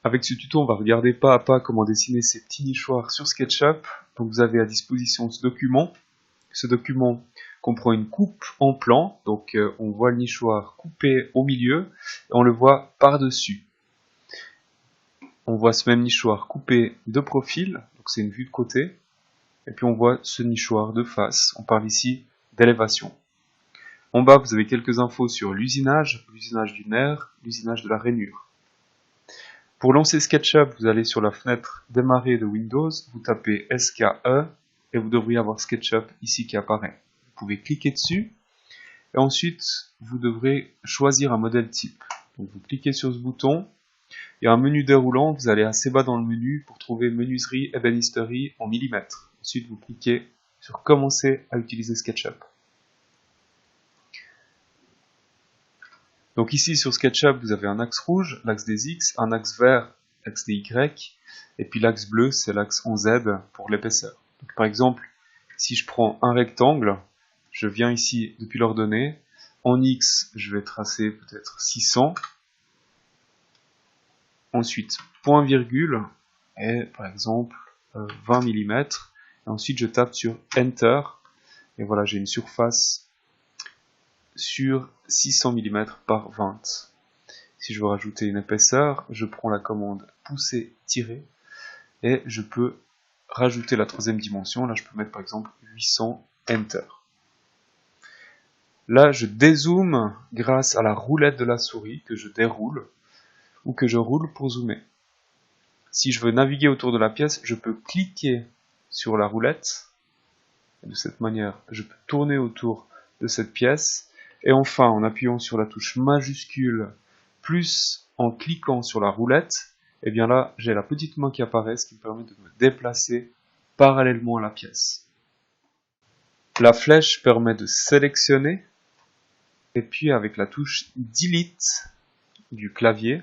Avec ce tuto, on va regarder pas à pas comment dessiner ces petits nichoirs sur SketchUp. Donc vous avez à disposition ce document. Ce document comprend une coupe en plan. Donc on voit le nichoir coupé au milieu et on le voit par-dessus. On voit ce même nichoir coupé de profil, donc c'est une vue de côté. Et puis on voit ce nichoir de face. On parle ici d'élévation. En bas, vous avez quelques infos sur l'usinage du nerf, l'usinage de la rainure. Pour lancer SketchUp, vous allez sur la fenêtre Démarrer de Windows, vous tapez SKE et vous devriez avoir SketchUp ici qui apparaît. Vous pouvez cliquer dessus et ensuite vous devrez choisir un modèle type. Donc vous cliquez sur ce bouton, il y a un menu déroulant, vous allez assez bas dans le menu pour trouver menuiserie ébénisterie en millimètres. Ensuite vous cliquez sur Commencer à utiliser SketchUp. Donc ici sur SketchUp, vous avez un axe rouge, l'axe des X, un axe vert, l'axe des Y, et puis l'axe bleu, c'est l'axe en Z pour l'épaisseur. Par exemple, si je prends un rectangle, je viens ici depuis l'ordonnée, en X, je vais tracer peut-être 600, ensuite point virgule, et par exemple 20 mm, et ensuite je tape sur Enter, et voilà, j'ai une surface sur 600 mm par 20. Si je veux rajouter une épaisseur, je prends la commande pousser-tirer et je peux rajouter la troisième dimension. Là, je peux mettre par exemple 800 Enter. Là, je dézoome grâce à la roulette de la souris que je déroule ou que je roule pour zoomer. Si je veux naviguer autour de la pièce, je peux cliquer sur la roulette. Et de cette manière, je peux tourner autour de cette pièce. Et enfin, en appuyant sur la touche majuscule plus en cliquant sur la roulette, et bien là, j'ai la petite main qui apparaît, ce qui me permet de me déplacer parallèlement à la pièce. La flèche permet de sélectionner, et puis avec la touche Delete du clavier,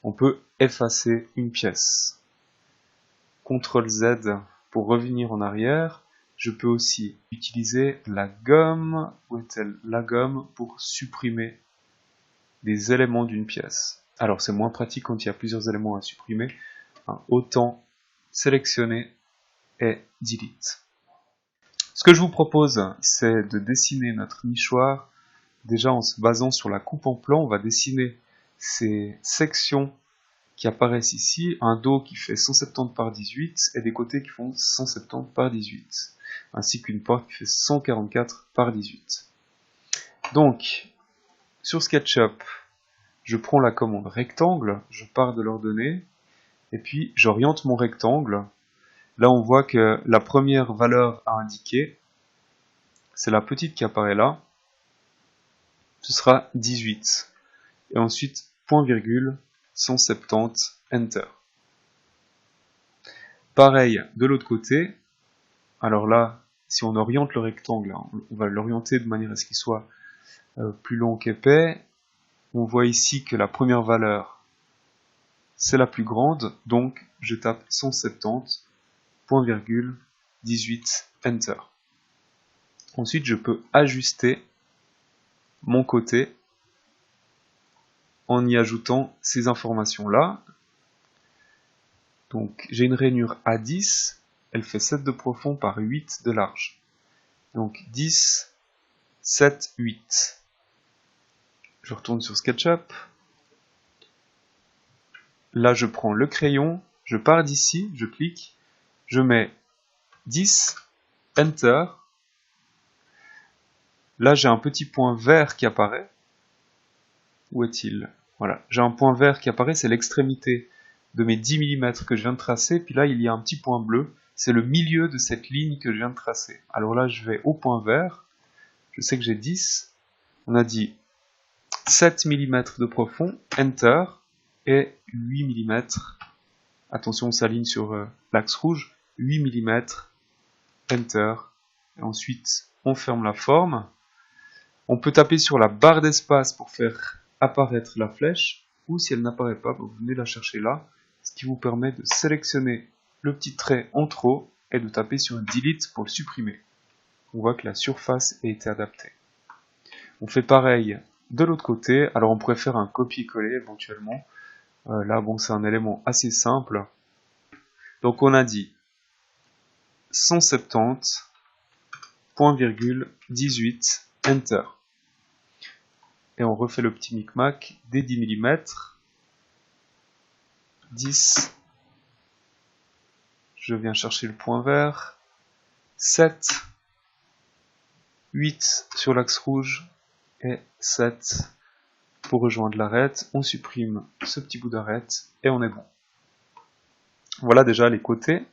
on peut effacer une pièce. CTRL Z pour revenir en arrière. Je peux aussi utiliser la gomme, où est-elle la gomme, pour supprimer des éléments d'une pièce. Alors c'est moins pratique quand il y a plusieurs éléments à supprimer. Autant sélectionner et delete. Ce que je vous propose, c'est de dessiner notre nichoir. Déjà en se basant sur la coupe en plan, on va dessiner ces sections qui apparaissent ici, un dos qui fait 170 par 18 et des côtés qui font 170 par 18, ainsi qu'une porte qui fait 144 par 18. Donc, sur SketchUp, je prends la commande rectangle, je pars de l'ordonnée, et puis j'oriente mon rectangle. Là, on voit que la première valeur à indiquer, c'est la petite qui apparaît là, ce sera 18. Et ensuite, point virgule, 170, Enter. Pareil de l'autre côté. Alors là, si on oriente le rectangle, on va l'orienter de manière à ce qu'il soit plus long qu'épais. On voit ici que la première valeur, c'est la plus grande, donc je tape 170, point virgule, 18, Enter. Ensuite, je peux ajuster mon côté en y ajoutant ces informations-là. Donc, j'ai une rainure à 10, elle fait 7 de profond par 8 de large. Donc, 10, 7, 8. Je retourne sur SketchUp. Là, je prends le crayon, je pars d'ici, je clique, je mets 10, Enter. Là, j'ai un petit point vert qui apparaît. Où est-il? Voilà, j'ai un point vert qui apparaît, c'est l'extrémité de mes 10 mm que je viens de tracer, puis là, il y a un petit point bleu, c'est le milieu de cette ligne que je viens de tracer. Alors là, je vais au point vert, je sais que j'ai 10, on a dit 7 mm de profond, Enter, et 8 mm, attention on s'aligne sur l'axe rouge, 8 mm, Enter, et ensuite on ferme la forme. On peut taper sur la barre d'espace pour faire apparaître la flèche, ou si elle n'apparaît pas, vous venez la chercher là, ce qui vous permet de sélectionner le petit trait en trop et de taper sur Delete pour le supprimer. On voit que la surface a été adaptée. On fait pareil de l'autre côté, alors on pourrait faire un copier-coller éventuellement. Là, bon, c'est un élément assez simple. Donc on a dit 170.18, Enter. Et on refait le petit micmac des 10 mm. 10. Je viens chercher le point vert. 7. 8 sur l'axe rouge. Et 7 pour rejoindre l'arête. On supprime ce petit bout d'arête et on est bon. Voilà déjà les côtés.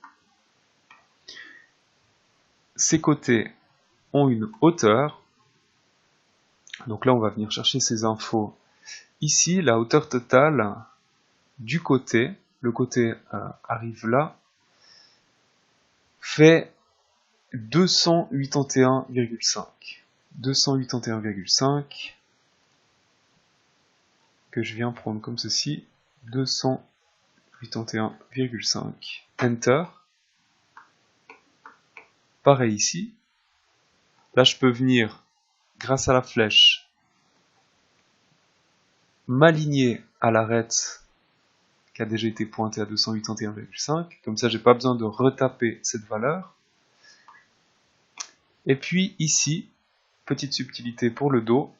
Ces côtés ont une hauteur. Donc là, on va venir chercher ces infos. Ici, la hauteur totale du côté, le côté arrive là, fait 281,5. 281,5 que je viens prendre comme ceci. 281,5. Enter. Pareil ici. Là, je peux venir, grâce à la flèche, m'aligner à l'arête qui a déjà été pointée à 281,5. Comme ça, j'ai pas besoin de retaper cette valeur. Et puis ici, petite subtilité pour le dos.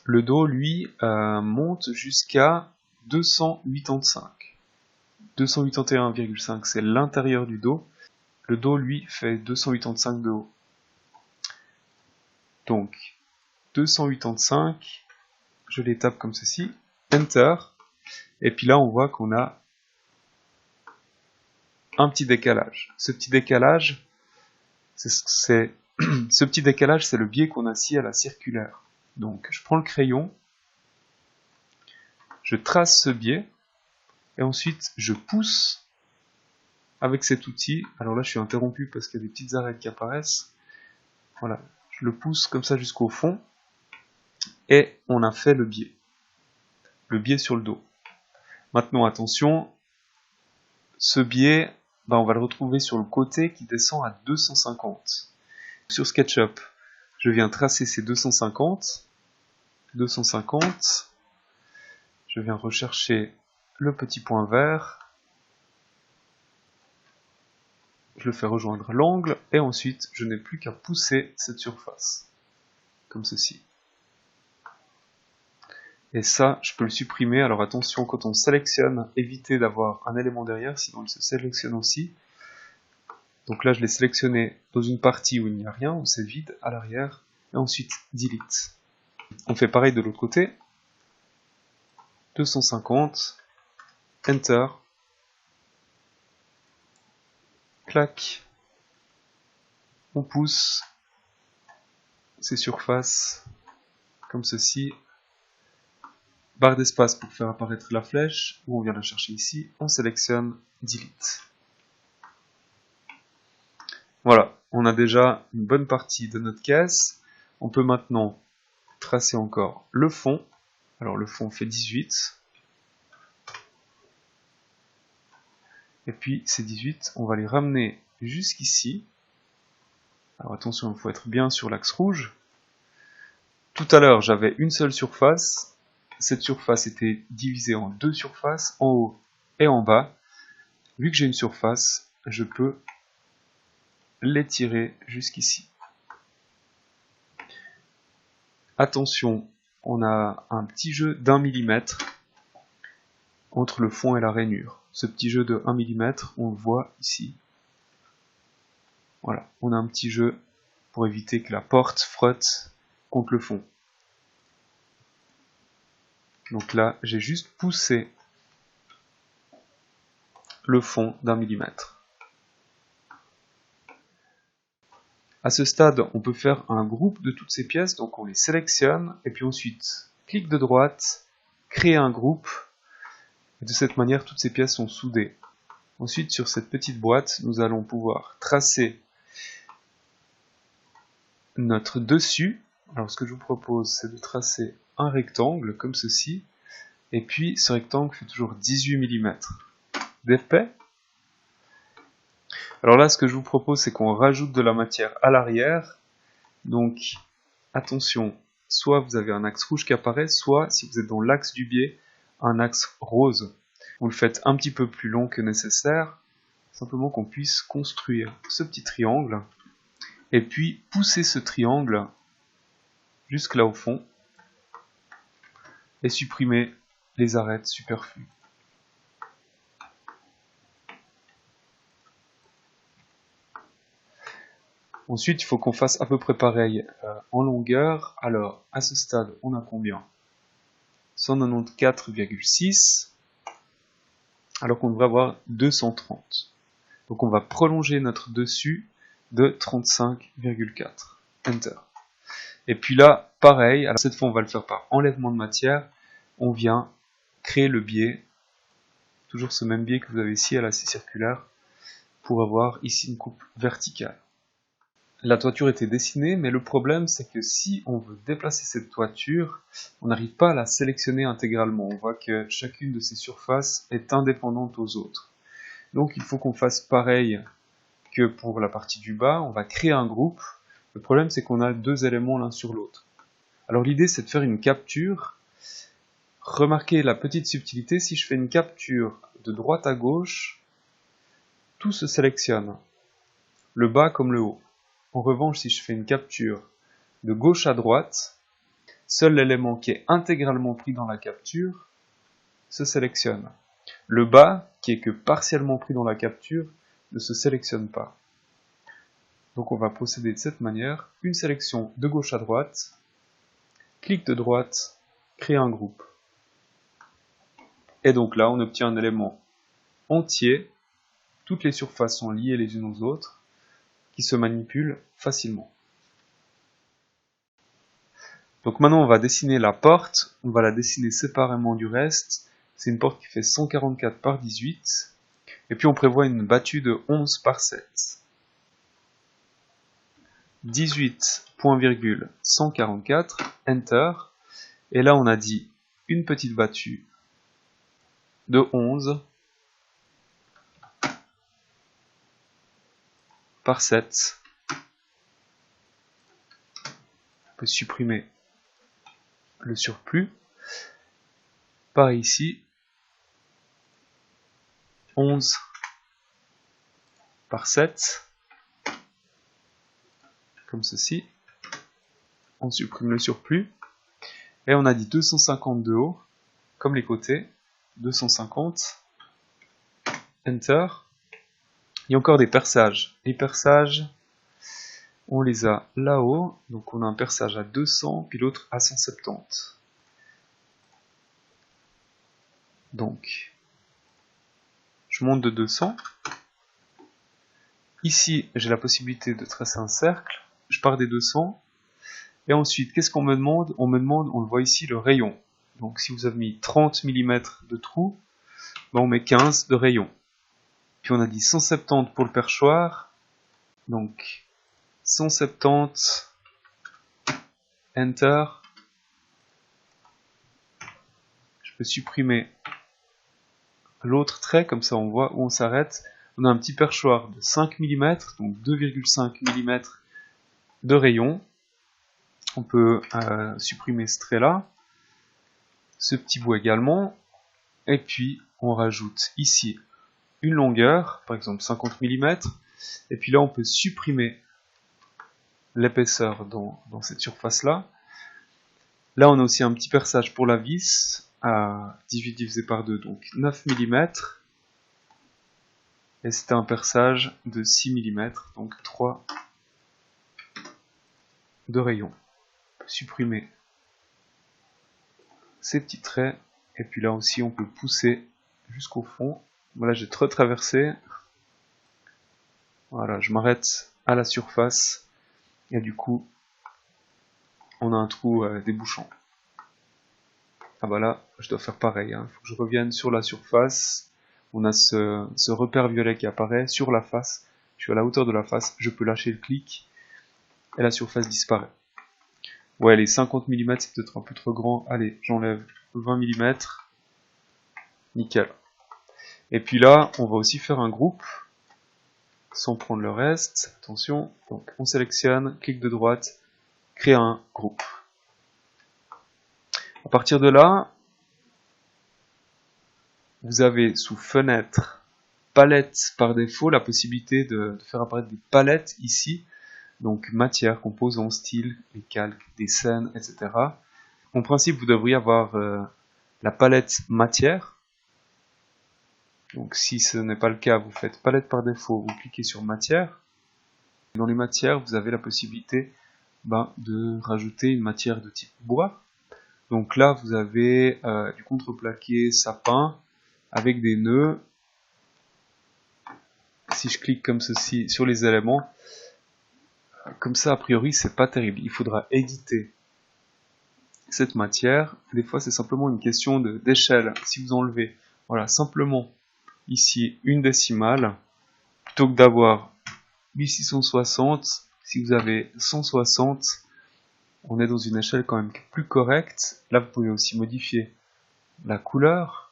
Le dos, lui, monte jusqu'à 285. 281,5, c'est l'intérieur du dos. Le dos, lui, fait 285 de haut. Donc, 285, je les tape comme ceci. Enter. Et puis là, on voit qu'on a un petit décalage. Ce petit décalage, c'est le biais qu'on assie à la circulaire. Donc, je prends le crayon, je trace ce biais, et ensuite, je pousse avec cet outil. Alors là, je suis interrompu parce qu'il y a des petites arêtes qui apparaissent. Voilà, je le pousse comme ça jusqu'au fond, et on a fait le biais sur le dos. Maintenant, attention, ce biais, on va le retrouver sur le côté qui descend à 250. Sur SketchUp, je viens tracer ces 250, je viens rechercher le petit point vert, je le fais rejoindre l'angle, et ensuite je n'ai plus qu'à pousser cette surface, comme ceci. Et ça, je peux le supprimer. Alors attention, quand on sélectionne, évitez d'avoir un élément derrière, sinon il se sélectionne aussi. Donc là, je l'ai sélectionné dans une partie où il n'y a rien, où c'est vide, à l'arrière, et ensuite Delete. On fait pareil de l'autre côté. 250, Enter, clac, on pousse ces surfaces comme ceci. Barre d'espace pour faire apparaître la flèche, ou on vient la chercher ici, on sélectionne Delete. Voilà, on a déjà une bonne partie de notre caisse. On peut maintenant tracer encore le fond. Alors le fond fait 18. Et puis ces 18, on va les ramener jusqu'ici. Alors attention, il faut être bien sur l'axe rouge. Tout à l'heure, j'avais une seule surface. Cette surface était divisée en deux surfaces, en haut et en bas. Vu que j'ai une surface, je peux l'étirer jusqu'ici. Attention, on a un petit jeu d'1 mm entre le fond et la rainure. Ce petit jeu de 1 mm, on le voit ici. Voilà, on a un petit jeu pour éviter que la porte frotte contre le fond. Donc là, j'ai juste poussé le fond d'1 mm. À ce stade, on peut faire un groupe de toutes ces pièces, donc on les sélectionne, et puis ensuite, clic de droite, créer un groupe, et de cette manière, toutes ces pièces sont soudées. Ensuite, sur cette petite boîte, nous allons pouvoir tracer notre dessus. Alors, ce que je vous propose, c'est de tracer un rectangle, comme ceci, et puis ce rectangle fait toujours 18 mm d'épais. Alors là, ce que je vous propose, c'est qu'on rajoute de la matière à l'arrière. Donc, attention, soit vous avez un axe rouge qui apparaît, soit si vous êtes dans l'axe du biais, un axe rose. Vous le faites un petit peu plus long que nécessaire, simplement qu'on puisse construire ce petit triangle, et puis pousser ce triangle jusque là au fond, et supprimer les arêtes superflues. Ensuite, il faut qu'on fasse à peu près pareil en longueur. Alors, à ce stade, on a combien? 194,6, alors qu'on devrait avoir 230. Donc on va prolonger notre dessus de 35,4. Enter. Et puis là, pareil, alors cette fois on va le faire par enlèvement de matière. On vient créer le biais, toujours ce même biais que vous avez ici à la scie circulaire, pour avoir ici une coupe verticale. La toiture était dessinée, mais le problème c'est que si on veut déplacer cette toiture, on n'arrive pas à la sélectionner intégralement. On voit que chacune de ces surfaces est indépendante aux autres. Donc il faut qu'on fasse pareil que pour la partie du bas, on va créer un groupe. Le problème c'est qu'on a deux éléments l'un sur l'autre. Alors l'idée c'est de faire une capture. Remarquez la petite subtilité, si je fais une capture de droite à gauche, tout se sélectionne, le bas comme le haut. En revanche, si je fais une capture de gauche à droite, seul l'élément qui est intégralement pris dans la capture se sélectionne. Le bas, qui est que partiellement pris dans la capture, ne se sélectionne pas. Donc on va procéder de cette manière, une sélection de gauche à droite, clic de droite, créer un groupe. Et donc là, on obtient un élément entier, toutes les surfaces sont liées les unes aux autres, qui se manipulent facilement. Donc maintenant on va dessiner la porte, on va la dessiner séparément du reste. C'est une porte qui fait 144 par 18, et puis on prévoit une battue de 11 par 7. 18.144, Enter, et là on a dit une petite battue de 11 par 7. On peut supprimer le surplus. Pareil ici, 11 par 7, comme ceci. On supprime le surplus. Et on a dit 250 de haut, comme les côtés, 250, Enter. Il y a encore des perçages. Les perçages, on les a là-haut, donc on a un perçage à 200, puis l'autre à 170. Donc, je monte de 200. Ici, j'ai la possibilité de tracer un cercle. Je pars des 200. Et ensuite, qu'est-ce qu'on me demande? On me demande, on le voit ici, le rayon. Donc, si vous avez mis 30 mm de trou, ben on met 15 de rayon. Puis on a dit 170 pour le perchoir. Donc, 170, Enter. Je peux supprimer l'autre trait, comme ça on voit où on s'arrête. On a un petit perchoir de 5 mm, donc 2,5 mm de rayon. On peut supprimer ce trait-là, ce petit bout également, et puis on rajoute ici une longueur, par exemple 50 mm, et puis là on peut supprimer l'épaisseur dans cette surface-là. Là on a aussi un petit perçage pour la vis, à 18 divisé par 2, donc 9 mm, et c'était un perçage de 6 mm, donc 3 de rayon. On peut supprimer ces petits traits, et puis là aussi on peut pousser jusqu'au fond. Voilà, j'ai trop traversé. Voilà, je m'arrête à la surface, et du coup on a un trou débouchant. Ah bah là, je dois faire pareil, hein. Il faut que je revienne sur la surface. On a ce repère violet qui apparaît sur la face. Je suis à la hauteur de la face, je peux lâcher le clic, et la surface disparaît. Ouais, les 50 mm c'est peut-être un peu trop grand. Allez, j'enlève 20 mm. Nickel. Et puis là, on va aussi faire un groupe, sans prendre le reste. Attention, donc on sélectionne, clic de droite, créer un groupe. À partir de là, vous avez sous fenêtre, palette par défaut, la possibilité de faire apparaître des palettes ici. Donc matière, composants, style, les calques, des scènes, etc. En principe, vous devriez avoir la palette matière. Donc si ce n'est pas le cas, vous faites palette par défaut, vous cliquez sur matière. Dans les matières, vous avez la possibilité de rajouter une matière de type bois. Donc là, vous avez du contreplaqué sapin avec des nœuds. Si je clique comme ceci sur les éléments, comme ça, a priori, c'est pas terrible. Il faudra éditer cette matière. Des fois, c'est simplement une question d'échelle. Si vous enlevez, voilà, simplement ici une décimale, plutôt que d'avoir 1660, si vous avez 160, on est dans une échelle quand même plus correcte. Là, vous pouvez aussi modifier la couleur.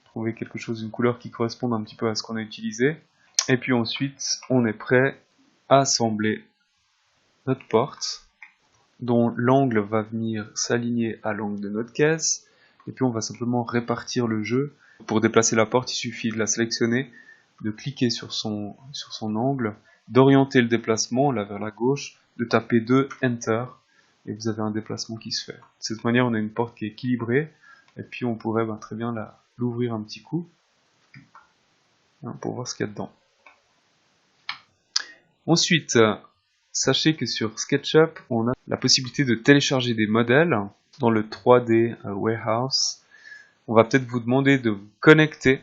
Trouver quelque chose, une couleur qui corresponde un petit peu à ce qu'on a utilisé. Et puis ensuite, on est prêt à assembler notre porte, dont l'angle va venir s'aligner à l'angle de notre caisse. Et puis on va simplement répartir le jeu. Pour déplacer la porte, il suffit de la sélectionner, de cliquer sur son angle, d'orienter le déplacement là vers la gauche, de taper 2 Enter, et vous avez un déplacement qui se fait. De cette manière, on a une porte qui est équilibrée, et puis on pourrait très bien l'ouvrir un petit coup, pour voir ce qu'il y a dedans. Ensuite, sachez que sur SketchUp, on a la possibilité de télécharger des modèles dans le 3D Warehouse. On va peut-être vous demander de vous connecter.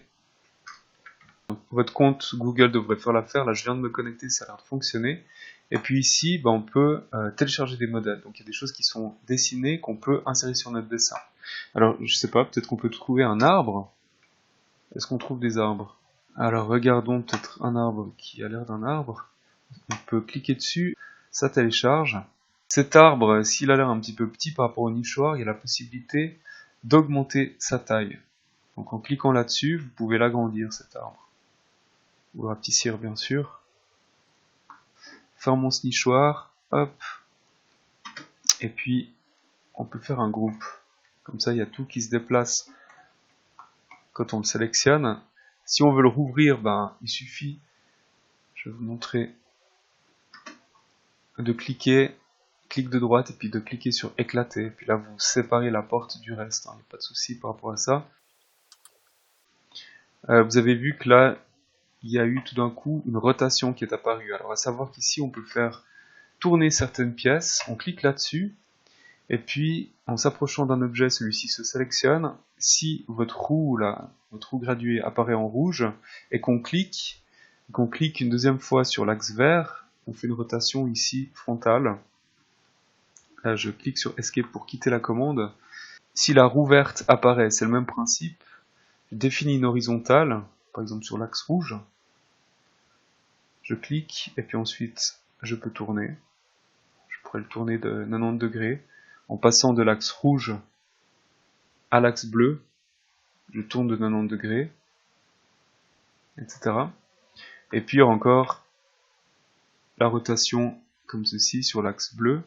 Votre compte Google devrait faire l'affaire. Là, je viens de me connecter, ça a l'air de fonctionner. Et puis ici, on peut télécharger des modèles. Donc il y a des choses qui sont dessinées qu'on peut insérer sur notre dessin. Alors, je sais pas, peut-être qu'on peut trouver un arbre. Est-ce qu'on trouve des arbres? Alors, regardons peut-être un arbre qui a l'air d'un arbre. On peut cliquer dessus, ça télécharge. Cet arbre, s'il a l'air un petit peu petit par rapport au nichoir, il y a la possibilité d'augmenter sa taille. Donc en cliquant là-dessus, vous pouvez l'agrandir cet arbre. Ou le rapetissir bien sûr. Fermons ce nichoir, hop. Et puis on peut faire un groupe. Comme ça il y a tout qui se déplace quand on le sélectionne. Si on veut le rouvrir, il suffit, je vais vous montrer, de cliquer, clic de droite et puis de cliquer sur éclater. Et puis là vous séparez la porte du reste, il n'y a pas de souci par rapport à ça. Vous avez vu que là il y a eu tout d'un coup une rotation qui est apparue. Alors à savoir qu'ici on peut faire tourner certaines pièces, on clique là-dessus, et puis en s'approchant d'un objet, celui-ci se sélectionne. Si votre roue graduée apparaît en rouge, et qu'on clique une deuxième fois sur l'axe vert, on fait une rotation ici frontale. Là je clique sur Escape pour quitter la commande. Si la roue verte apparaît, c'est le même principe. Je définis une horizontale, par exemple sur l'axe rouge. Je clique, et puis ensuite je peux tourner. Je pourrais le tourner de 90 degrés. En passant de l'axe rouge à l'axe bleu, je tourne de 90 degrés, etc. Et puis encore la rotation comme ceci sur l'axe bleu.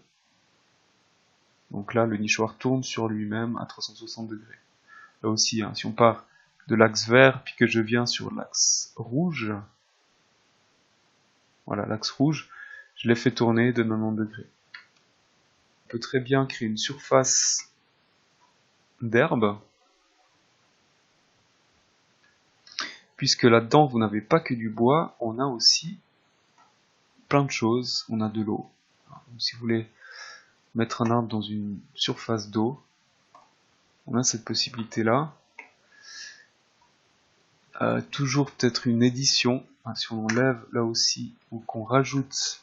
Donc là, le nichoir tourne sur lui-même à 360 degrés. Là aussi, si on part de l'axe vert, puis que je viens sur l'axe rouge, voilà, l'axe rouge, je l'ai fait tourner de 90 degrés. On peut très bien créer une surface d'herbe, puisque là-dedans, vous n'avez pas que du bois, on a aussi plein de choses. On a de l'eau. Si vous voulez mettre un arbre dans une surface d'eau, on a cette possibilité-là. Toujours peut-être une édition, si on enlève là aussi, ou qu'on rajoute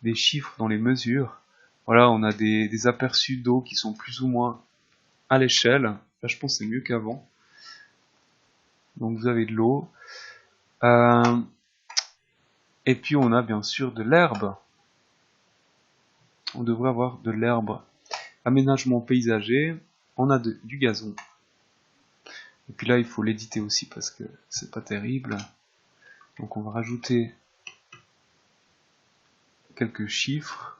des chiffres dans les mesures. Voilà, on a des aperçus d'eau qui sont plus ou moins à l'échelle. Là, je pense que c'est mieux qu'avant. Donc vous avez de l'eau. Et puis on a bien sûr de l'herbe. On devrait avoir de l'herbe. Aménagement paysager, on a du gazon. Et puis là, il faut l'éditer aussi parce que c'est pas terrible. Donc on va rajouter quelques chiffres.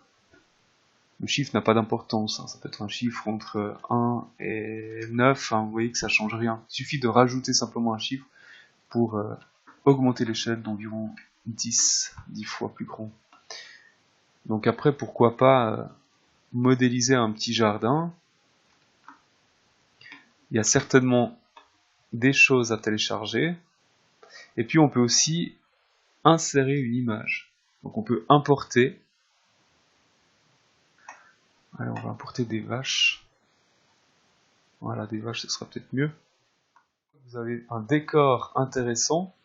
Le chiffre n'a pas d'importance, hein. Ça peut être un chiffre entre 1 et 9, hein. Vous voyez que ça change rien. Il suffit de rajouter simplement un chiffre pour augmenter l'échelle d'environ 10 fois plus grand. Donc après, pourquoi pas modéliser un petit jardin. Il y a certainement des choses à télécharger. Et puis on peut aussi insérer une image. Donc on peut importer. Allez, on va importer des vaches. Voilà, des vaches, ce sera peut-être mieux. Vous avez un décor intéressant.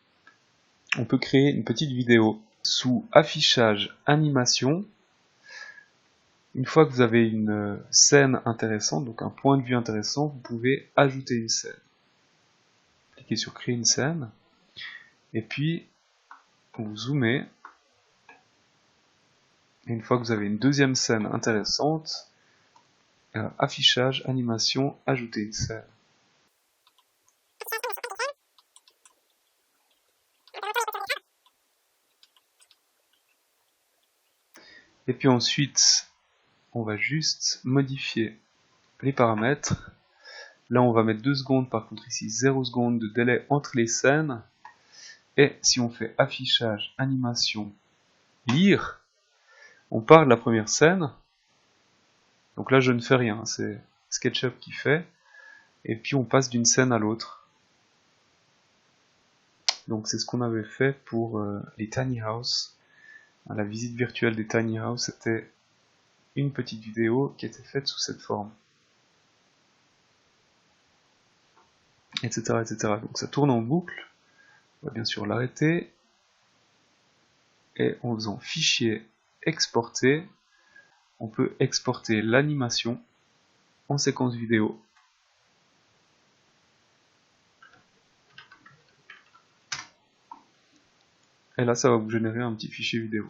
On peut créer une petite vidéo sous affichage animation. Une fois que vous avez une scène intéressante, donc un point de vue intéressant, vous pouvez ajouter une scène. Cliquez sur créer une scène. Et puis, vous zoomez. Et une fois que vous avez une deuxième scène intéressante, affichage, animation, ajouter une scène. Et puis ensuite, on va juste modifier les paramètres. Là, on va mettre 2 secondes, par contre ici 0 secondes de délai entre les scènes. Et si on fait affichage, animation, lire, on part de la première scène. Donc là, je ne fais rien, c'est SketchUp qui fait. Et puis on passe d'une scène à l'autre. Donc c'est ce qu'on avait fait pour les tiny house. La visite virtuelle des tiny house, c'était une petite vidéo qui était faite sous cette forme. Etc. etc. Donc ça tourne en boucle. On va bien sûr l'arrêter. Et en faisant fichier exporter, on peut exporter l'animation en séquence vidéo. Et là, ça va vous générer un petit fichier vidéo.